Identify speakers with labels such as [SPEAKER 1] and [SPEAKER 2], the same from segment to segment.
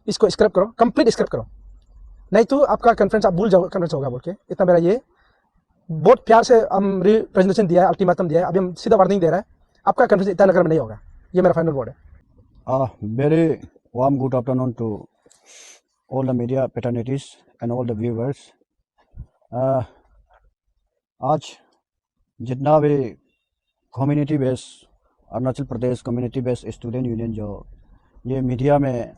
[SPEAKER 1] इसको स्क्रैप करो, complete scrap करो, नहीं तो आपका कॉन्फ्रेंस आप भूल जाओ कॉन्फ्रेंस होगा बोल के। इतना मेरा ये बहुत प्यार से हम रिप्रेजेंटेशन दिया है, अल्टीमेटम दिया है, अभी हम सीधा वार्निंग दे रहा है, आपका कॉन्फ्रेंस ईटानगर में नहीं होगा। ये मेरा फाइनल वर्ड है।
[SPEAKER 2] Very warm good afternoon to all the media fraternities and all the viewers. आज जितना भी community base Arunachal Pradesh community base student union जो ये मीडिया में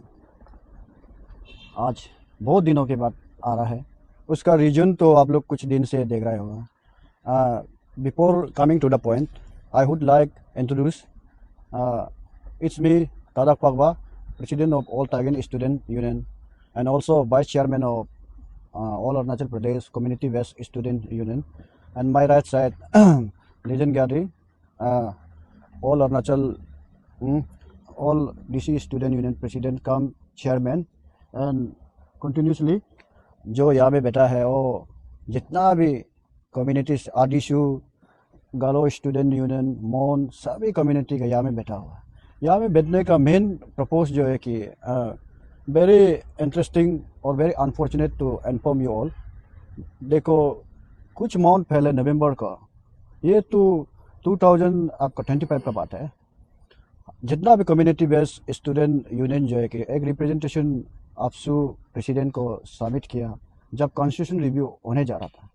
[SPEAKER 2] आज बहुत दिनों के बाद आ रहा है, उसका रीजन तो आप लोग कुछ दिन से देख रहे होगा। Before coming to the point, I would like introduce it's me, Tadak Pagba, President of All Tagan Student Union and also Vice Chairman of All Arunachal Pradesh Community Based Student Union. And my right side, Legend Gary, All Arunachal, All DC Student Union President come Chairman. And continuously जो यहाँ में बैठा है वो जितना भी communities आदिशु गालो student union मोन सभी कम्युनिटी का यहाँ में बैठा हुआ है। यहाँ में बैठने का मेन प्रपोज जो है कि वेरी इंटरेस्टिंग और very unfortunate to inform you all. देखो कुछ मंथ पहले नवंबर का, ये तो 2025 का बात है, जितना भी कम्युनिटी बेस्ड स्टूडेंट यूनियन जो है कि एक रिप्रेजेंटेशन आपसू प्रेसिडेंट को सबमिट किया जब कॉन्स्टिट्यूशन रिव्यू होने जा रहा था,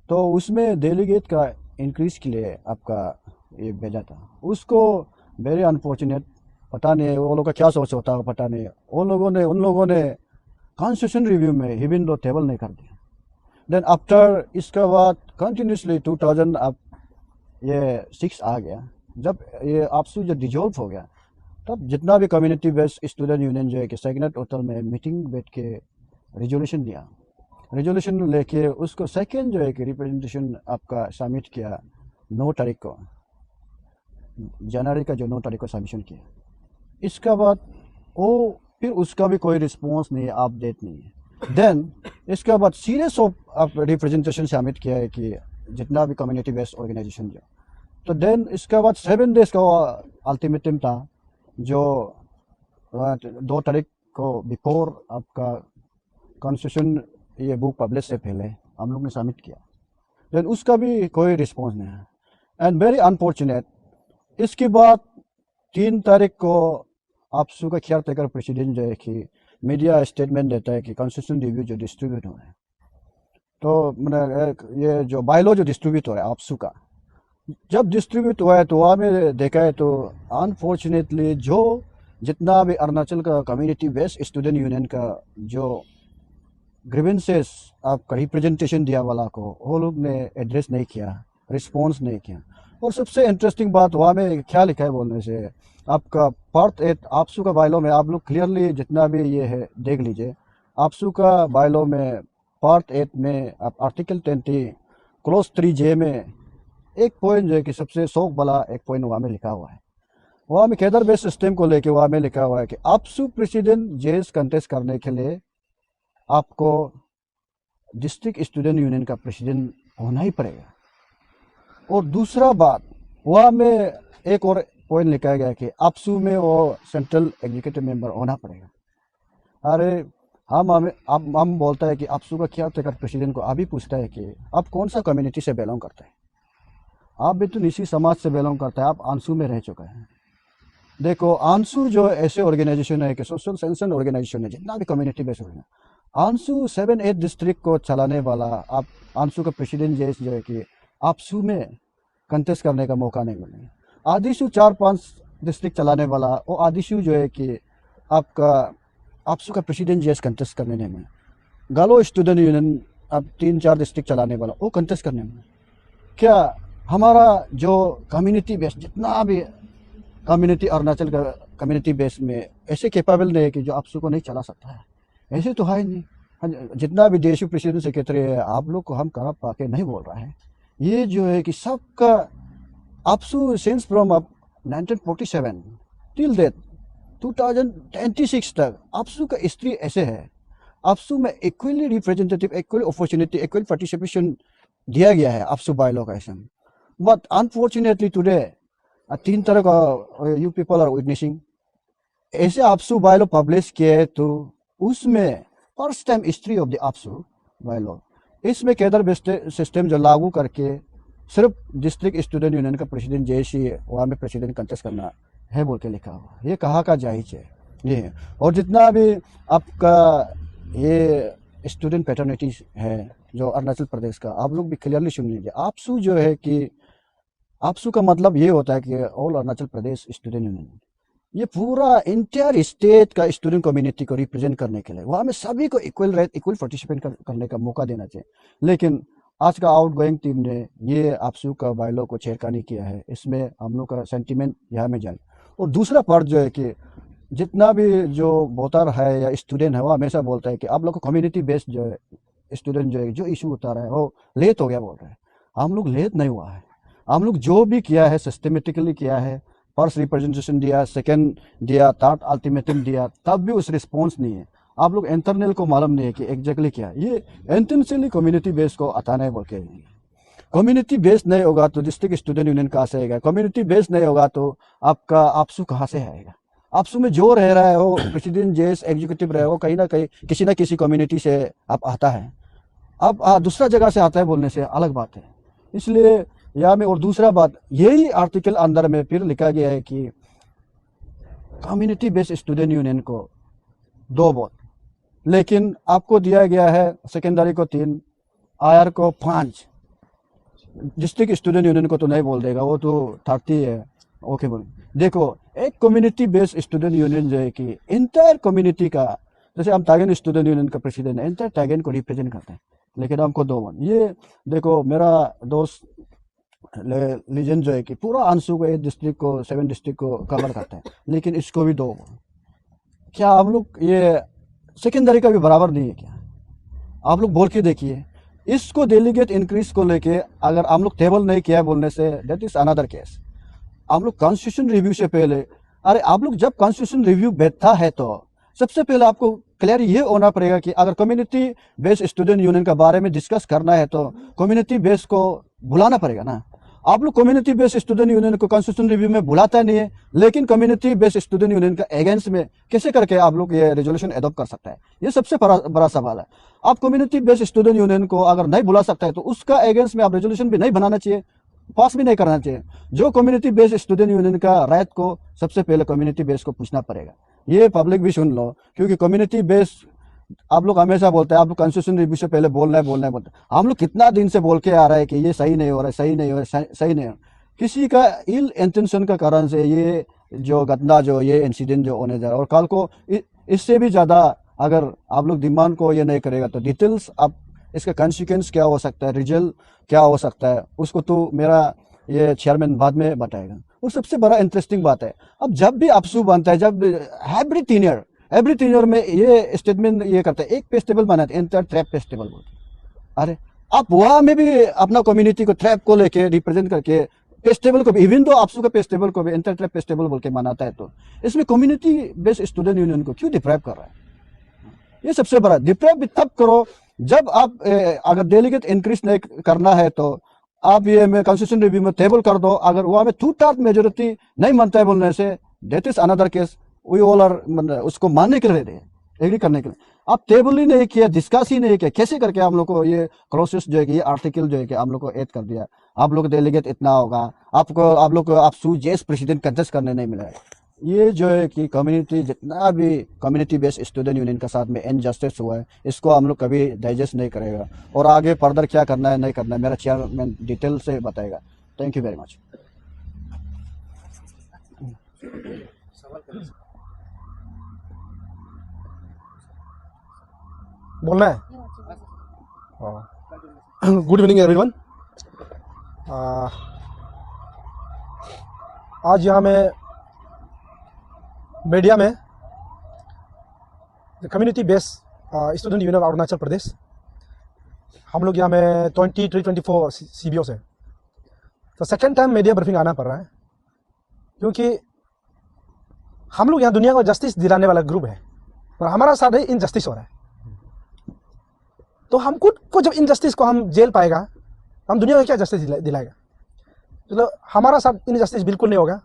[SPEAKER 2] तो उसमें डेलीगेट का इंक्रीज के लिए आपका ये भेजा था। उसको वेरी अनफॉर्चुनेट, पता नहीं वो लोग का क्या सोच होता है, पता नहीं उन लोगों ने कॉन्स्टिट्यूशन रिव्यू में इवन दो टेबल नहीं कर दिया। देन आफ्टर इसके बाद कंटिन्यूसली 2000 अब ये 6 आ गया, जब ये आपसू जो डिजोल्व हो गया, तब जितना भी कम्युनिटी बेस्ड स्टूडेंट यूनियन जो है कि सेकेंड होटल में मीटिंग बैठ के रिजोल्यूशन दिया, रिजोल्यूशन लेके उसको सेकेंड जो है कि रिप्रेजेंटेशन आपका सबमिट किया 9 तारीख को, जनवरी का जो 9 तारीख को सबमिशन किया। इसका बाद वो फिर उसका भी कोई रिस्पॉन्स नहीं है, अपडेट नहीं है। देन इसके बाद सीरीज ऑफ आप रिप्रेजेंटेशन सबमिट किया है कि जितना भी कम्युनिटी बेस्ड ऑर्गेनाइजेशन जो, तो देन इसके बाद 7 डेज का अल्टीमेटम था जो 2 तारीख को बिफोर आपका कॉन्स्टिट्यूशन ये बुक पब्लिश से पहले हम लोग ने सबमिट किया। देन उसका भी कोई रिस्पॉन्स नहीं है एंड वेरी अनफॉर्चुनेट। इसके बाद 3 तारीख को आपसू का केयर टेकर प्रेसिडेंट जो है कि मीडिया स्टेटमेंट देता है कि कॉन्स्टिट्यूशन रिव्यू जो डिस्ट्रीब्यूट हो रहा है, तो मतलब ये जो बायलॉ जो डिस्ट्रीब्यूट हो रहा है आपसू का, जब डिस्ट्रीब्यूट हुआ है तो वहाँ में देखा है तो अनफॉर्चुनेटली जो जितना भी अरुणाचल का कम्युनिटी बेस्ड स्टूडेंट यूनियन का जो ग्रीवेंसेस आपका रिप्रेजेंटेशन दिया वाला को वो लोग ने एड्रेस नहीं किया, रिस्पॉन्स नहीं किया। और सबसे इंटरेस्टिंग बात वहाँ में क्या लिखा है बोलने से, आपका पार्ट 8 आपसू का बायलॉ में, आप लोग क्लियरली जितना भी ये है देख लीजिए, आपसू का बायलॉ में पार्ट 8 में आप आर्टिकल 20 क्लोज 3J में एक पॉइंट जो है कि सबसे शौक वाला एक पॉइंट वहाँ में लिखा हुआ है। वहाँ में कैडर बेस्ड सिस्टम को लेके वहाँ में लिखा हुआ है कि आपसू प्रेसिडेंट जेस कंटेस्ट करने के लिए आपको डिस्ट्रिक्ट स्टूडेंट यूनियन का प्रेसिडेंट होना ही पड़ेगा। और दूसरा बात, वहाँ में एक और पॉइंट लिखा गया कि आपसू में वो सेंट्रल एग्जीक्यूटिव मेंबर होना पड़ेगा। अरे हम बोलता है कि आपसू का क्या टेकर प्रेसिडेंट को अभी पूछता है कि आप कौन सा कम्युनिटी से बिलोंग करते हैं, आप भी तो निसी समाज से बिलोंग करता है, आप आंसू में रह चुका है। देखो आंसू जो ऐसे ऑर्गेनाइजेशन है कि सोशल सेंसन ऑर्गेनाइजेशन है, जितना भी कम्युनिटी बेस्ड ऑर्गेनाइजेशन, आंसू 7-8 डिस्ट्रिक्ट को चलाने वाला, आप आंसू का प्रेसिडेंट जो है कि आपसू में कंटेस्ट करने का मौका नहीं मिलेगा। आदिशु 4-5 डिस्ट्रिक्ट चलाने वाला वो आदिशु जो है कि आपका आपसू का प्रेसिडेंट जेस कंटेस्ट करने नहीं मिले। गालो स्टूडेंट यूनियन अब 3-4 डिस्ट्रिक्ट चलाने वाला वो कंटेस्ट करने में, क्या हमारा जो कम्युनिटी बेस जितना भी कम्युनिटी अरुणाचल का कम्युनिटी बेस में ऐसे कैपेबल नहीं है कि जो आपसू को नहीं चला सकता है? ऐसे तो है नहीं। जितना भी देश प्रेसिडेंट सेक्रेटरी है, आप लोग को हम कहाँ पाके नहीं बोल रहा है। ये जो है कि सबका आपसू सिंस फ्रॉम 1947 टिल डेट 2026 तक आपसू का हिस्ट्री ऐसे है। आपसू में equally representative, equal opportunity, equal participation दिया गया है आपसू बायलॉ का ऐसा। बट अनफॉर्चुनेटली टुडे 3 तरह का यू पीपल आर विटनेसिंग ऐसे आपसू बायलॉ पब्लिश किए तो उसमें first time history of the AAPSU bylaw इसमें कैडर बेस्ड सिस्टम जो लागू करके सिर्फ डिस्ट्रिक्ट स्टूडेंट यूनियन का प्रेसिडेंट जैसी वहाँ में प्रेसिडेंट कंटेस्ट करना है बोल के लिखा हुआ। ये कहाँ का जायज है ये। और जितना भी आपका ये स्टूडेंट पैटर्निटी है जो अरुणाचल प्रदेश का, आप लोग भी क्लियरली सुन लीजिए। आपसू जो है कि आपसू का मतलब ये होता है कि ऑल अरुणाचल प्रदेश स्टूडेंट यूनियन, ये पूरा इंटायर स्टेट का स्टूडेंट कम्युनिटी को रिप्रेजेंट करने के लिए वहाँ में सभी को इक्वल राइट इक्वल पार्टिसिपेट करने का मौका देना चाहिए। लेकिन आज का आउट गोइंग टीम ने ये आपसू का बायलॉ को छेड़खानी किया है, इसमें हम लोग का सेंटीमेंट यहाँ में जाए। और दूसरा पार्ट जो है कि जितना भी जो वोटर है या स्टूडेंट है वो हमेशा बोलता है कि आप लोग को कम्युनिटी बेस्ड जो है स्टूडेंट जो है जो इशू उतार रहा है वो लेट हो गया बोल रहे हैं। हम लोग लेट नहीं हुआ है, हम लोग जो भी किया है सिस्टमेटिकली किया है। फर्स्ट रिप्रेजेंटेशन दिया, सेकंड दिया, थर्ड अल्टीमेटम दिया, तब भी उस रिस्पॉन्स नहीं है। आप लोग इंटरनल को मालूम नहीं है कि एग्जैक्टली क्या है। ये इंटेंशनली कम्युनिटी बेस को हटाना है बोल के। कम्युनिटी बेस नहीं होगा तो डिस्ट्रिक्ट स्टूडेंट यूनियन कहाँ से आएगा? कम्युनिटी बेस नहीं होगा तो आपका आपसू कहाँ से आएगा? आपसू में जो रह रहा है वो प्रेसिडेंट जेस एग्जीक्यूटिव रहे वो कहीं ना किसी कम्युनिटी से आप आता है। अब दूसरा जगह से आता है बोलने से अलग बात है। इसलिए यहाँ में और दूसरा बात यही आर्टिकल अंदर में फिर लिखा गया है कि कम्युनिटी बेस्ड स्टूडेंट यूनियन को 2 वोट, लेकिन आपको दिया गया है सेकेंडरी को 3, आयर को 5, डिस्ट्रिक्ट स्टूडेंट यूनियन को तो नहीं बोल देगा, वो तो 30 है। ओके बोल देखो, एक कम्युनिटी बेस्ड स्टूडेंट यूनियन जो है कि इंटायर कम्युनिटी का, जैसे हम तागेन स्टूडेंट यूनियन का प्रेसिडेंट है, इंटायर तागेन को रिप्रेजेंट करते हैं, लेकिन हमको 2 वोट। ये देखो मेरा दोस्त लीजेंड जो है कि पूरा आंसू को 8 डिस्ट्रिक्ट को 7 डिस्ट्रिक्ट को कवर करते हैं, लेकिन इसको भी 2 वोट। क्या हम लोग ये सेकेंडरी का भी बराबर नहीं है क्या? आप लोग बोल के देखिए। इसको डेलीगेट इंक्रीज को लेके अगर हम लोग टेबल नहीं किया बोलने से दैट इज अनदर केस। हम लोग कॉन्स्टिट्यूशन रिव्यू से पहले, अरे आप लोग जब कॉन्स्टिट्यूशन रिव्यू बैठता है तो सबसे पहले आपको क्लियर ये होना पड़ेगा कि अगर कम्युनिटी बेस्ड स्टूडेंट यूनियन के बारे में डिस्कस करना है तो कम्युनिटी बेस को बुलाना पड़ेगा ना। आप लोग कम्युनिटी बेस्ड स्टूडेंट यूनियन को कॉन्स्टिट्यूशन रिव्यू में बुलाता नहीं है, लेकिन कम्युनिटी बेस्ड स्टूडेंट यूनियन का अगेंस्ट में कैसे करके आप लोग ये रेजोल्यूशन एडॉप्ट कर सकता है? ये सबसे बड़ा सवाल है। आप कम्युनिटी बेस्ड स्टूडेंट यूनियन को अगर नहीं बुला सकता है तो उसका अगेंस्ट में आप रेजोल्यूशन भी नहीं बनाना चाहिए, पास भी नहीं करना चाहिए। जो कम्युनिटी बेस्ड स्टूडेंट यूनियन का राइट को सबसे पहले कम्युनिटी बेस को पूछना पड़ेगा। ये पब्लिक भी सुन लो, क्योंकि कम्युनिटी बेस्ड आप लोग हमेशा बोलते हैं, आप लोग कॉन्स्टिट्यूशन रिव्यू से पहले बोलना है बोलते हैं। हम लोग कितना दिन से बोल के आ रहा है कि ये सही नहीं हो रहा है, सही नहीं हो रहा है, सही नहीं हो रहा। किसी का इल इंटेंशन का कारण से ये जो घटना जो ये इंसिडेंट जो होने जा रहा है, और कल को इससे भी ज़्यादा अगर आप लोग डिमांड को ये नहीं करेगा तो डिटेल्स आप इसका कॉन्सिक्वेंस क्या हो सकता है, रिजल्ट क्या हो सकता है, उसको तो मेरा ये चेयरमैन बाद में बताएगा। और सबसे बड़ा इंटरेस्टिंग बात है, अब जब भी आपसू बनता है, जब एवरी 3 ईयर में ये स्टेटमेंट ये करता है, एक फेस्टिवल बनाते हैं इंटर ट्रैप फेस्टिवल बोलते। अरे आप वहाँ में भी अपना कम्युनिटी को ट्रैप को लेके रिप्रेजेंट करके फेस्टिवल को भी, इवन दो आपसू का फेस्टिवल को भी इंटर ट्रैप फेस्टिवल बोल के मनाता है, तो इसमें कम्युनिटी बेस्ड स्टूडेंट यूनियन को क्यों डिप्राइव कर रहा है? ये सबसे बड़ा डिप्राइव भी तब करो जब आप अगर डेलीगेट इंक्रीज नहीं करना है तो आप ये में कॉन्स्टिट्यूशन रिव्यू में टेबल कर दो। अगर वहाँ में 2/3 मेजोरिटी नहीं मानता है बोलने से that is another case. We all are उसको मानने के लिए रेडी है, एग्री करने के लिए। आप टेबल ही नहीं किया, डिस्कस ही नहीं किया, कैसे करके हम लोग को ये क्लोसेस जो है कि ये आर्टिकल जो है कि हम लोग को ऐड कर दिया। आप लोग डेलीगेट इतना होगा, आप लोग को आप जेस प्रेसिडेंट कंटेस्ट करने नहीं मिला है। ये जो है कि कम्युनिटी जितना भी कम्युनिटी बेस्ड स्टूडेंट यूनियन के साथ में इनजस्टिस हुआ है, इसको हम लोग कभी डाइजेस्ट नहीं करेगा। और आगे फर्दर क्या करना है नहीं करना है मेरा चेयरमैन डिटेल से बताएगा। Thank you very much.
[SPEAKER 1] बोलना है? Good evening everyone. आज यहाँ में मीडिया में community based student union of Arunachal Pradesh, हम लोग यहाँ में 23-24 CBO से तो सेकेंड टाइम मीडिया ब्रीफिंग आना पड़ रहा है, क्योंकि हम लोग यहाँ दुनिया को जस्टिस दिलाने वाला ग्रुप है और हमारा साथ ही इनजस्टिस हो रहा है। तो हम खुद को जब इनजस्टिस को हम जेल पाएगा, हम दुनिया को क्या जस्टिस दिलाएगा? चलो हमारा साथ इनजस्टिस बिल्कुल नहीं होगा।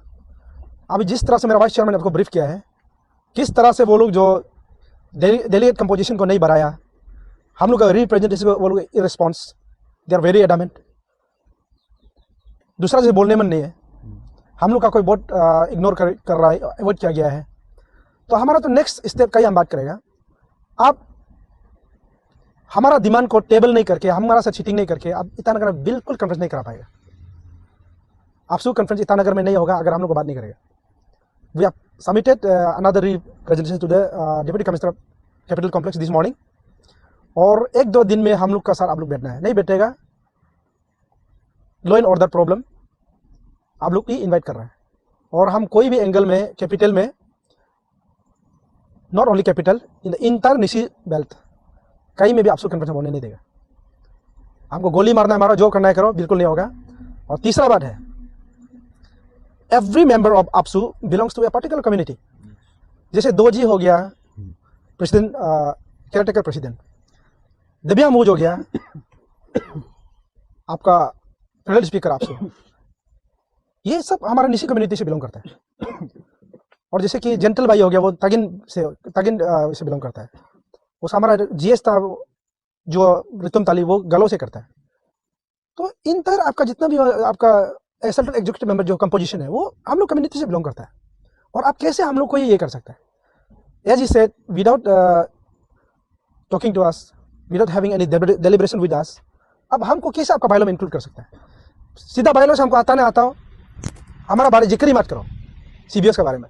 [SPEAKER 1] अभी जिस तरह से मेरा वाइस चेयरमैन ने आपको ब्रीफ किया है, किस तरह से वो लोग जो डेलीगेट कंपोजिशन को नहीं बढ़ाया, हम लोग का रिप्रेजेंटेशन वो लोग response, they are very adamant, दूसरा से बोलने मन नहीं है, हम लोग का कोई बहुत इग्नोर कर रहा है, अवॉइड किया गया है। तो हमारा तो नेक्स्ट स्टेप का ही हम बात करेगा। आप हमारा डिमांड को टेबल नहीं करके, हमारा से चीटिंग नहीं करके आप ईटानगर में बिल्कुल कॉन्फ्रेंस नहीं करा पाएगा। आपसू कॉन्फ्रेंस ईटानगर में नहीं होगा अगर हम लोग को बात नहीं करेगा। We have submitted another representation to the deputy commissioner of capital complex this morning, और 1-2 दिन में हम लोग का साथ आप लोग बैठना है। नहीं बैठेगा, लॉ एंड ऑर्डर प्रॉब्लम आप लोग ही इन्वाइट कर रहे हैं, और हम कोई भी एंगल में कैपिटल में, not only capital, in the entire Nishi belt कहीं में भी आपसू कन्फ्रेंस होने नहीं देगा। हमको गोली मारना है, हमारा जो करना है करो, बिल्कुल नहीं होगा। और तीसरा बात है, every member of APSU belongs to a particular community. जैसे 2G हो गया प्रेसिडेंट, केयरटेकर प्रेसिडेंट, दिव्या मूज हो गया आपका फेडरल स्पीकर आपसू, ये सब हमारा निशी कम्युनिटी से बिलोंग करता है। और जैसे कि जेंटल भाई हो गया, वो तगिन से बिलोंग करता है। उस हमारा GS था जो रितम ताली, वो गलों से करता है। तो इन तरह आपका जितना भी आपका एसेंट्रल एग्जीक्यूटिव मेंबर जो कंपोजिशन है, वो हम लोग कम्युनिटी से बिलोंग करता है। और आप कैसे हम लोग को ये कर सकता है, as he said, without talking to us, without having any deliberation with us, अब हमको कैसे आपका बायलॉ में इंक्लूड कर सकता है? सीधा बायलॉ से हमको आता नहीं आता हो, हमारा बारे जिक्र ही मत करो, CBS के बारे में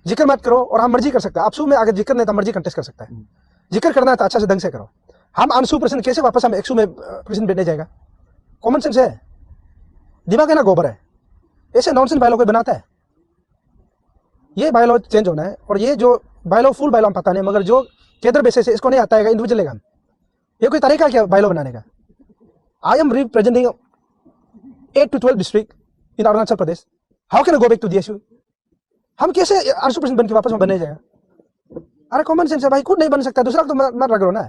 [SPEAKER 1] जिक्र मत करो, और हम मर्जी कर सकते हैं। आपसू में अगर जिक्र नहीं तो मर्जी कंटेस्ट कर सकता है। जिक्र करना है तो अच्छा से ढंग से करो। हम अनसू प्रेसिडेंट कैसे वापस हम एक्सू में प्रेसिडेंट बैठने जाएगा? कॉमन सेंस है, दिमाग है ना गोबर है, ऐसे नॉनसेंस बायलॉ कोई बनाता है? ये बायलॉ चेंज होना है। और ये जो बायलॉ फुल बायलॉ हम पता नहीं, मगर जो केडर बेसिस है, इसको नहीं आता है इंडिविजुअल लेगा, ये कोई तरीका क्या बायलॉ बनाने का? I am representing 8 to 12 district in Arunachal Pradesh, how can I go back to DSU? हम कैसे 800% बन के वापस में बनने जाएगा? अरे कॉमन सेंस है भाई, खुद नहीं बन सकता, दूसरा तो मत रगड़ो ना।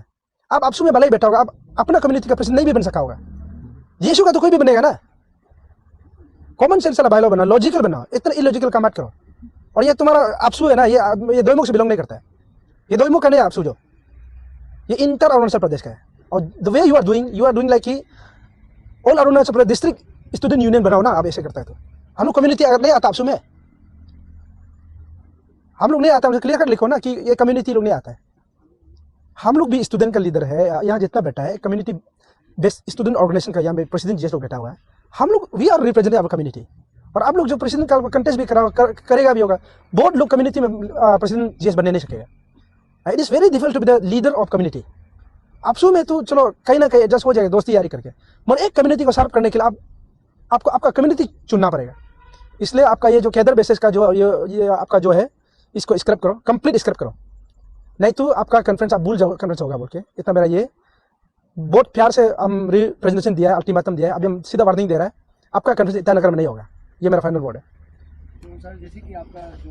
[SPEAKER 1] आप आपसू में भले ही बैठा होगा, आप अपना कम्युनिटी का प्रेसिडेंट नहीं भी बन सका होगा, DSU का तो कोई भी बनेगा ना। कॉमन सेंस वाला बायलॉ बना, लॉजिकल बनाओ, इतना इलॉजिकल काम मत करो। और ये तुम्हारा आपसू है ना, ये दोईमुख से बिलोंग नहीं करता है, ये दोईमुख का नहीं है आपसू, जो ये इंटर अरुणाचल प्रदेश का है। और the way you are doing like कि all Arunachal Pradesh district student union बनाओ ना। आप ऐसे करता है तो हम लोग कम्युनिटी अगर नहीं आता आपसू में, हम लोग नहीं आता, मुझे क्लियर कट लिखो ना कि ये कम्युनिटी लोग नहीं आता है। हम लोग भी स्टूडेंट का लीडर है, यहाँ जितना बैठा है कम्युनिटी बेस्ड स्टूडेंट ऑर्गेनाइजेशन का, यहाँ पे प्रेसिडेंट GS लोग बैठा हुआ है। हम लोग we are representing our community. और आप लोग जो प्रेसिडेंट का कंटेस्ट भी करेगा भी होगा, बहुत लोग कम्युनिटी में प्रेसिडेंट GS बनने नहीं सकेगा। It is very difficult to be the leader of community. AAPSU में तो चलो कहीं ना कहीं एडजस्ट हो जाएगा दोस्ती यारी करके, मगर एक कम्युनिटी को सर्व करने के लिए आपको आपका कम्युनिटी चुनना पड़ेगा। इसलिए आपका ये जो केडर बेसिस का जो ये आपका जो है, इसको स्क्रैप करो, कंप्लीट स्क्रैप करो, नहीं तो आपका कॉन्फ्रेंस आप भूल जाओ कॉन्फ्रेंस होगा बोल के। इतना मेरा ये बहुत प्यार से हम रिप्रेजेंटेशन दिया है, अल्टीमेटम दिया है, अभी हम सीधा वार्निंग दे रहा है, आपका कॉन्फ्रेंस ईटानगर में नहीं होगा। ये मेरा फाइनल वर्ड है।
[SPEAKER 3] तो सर, जैसे कि आपका जो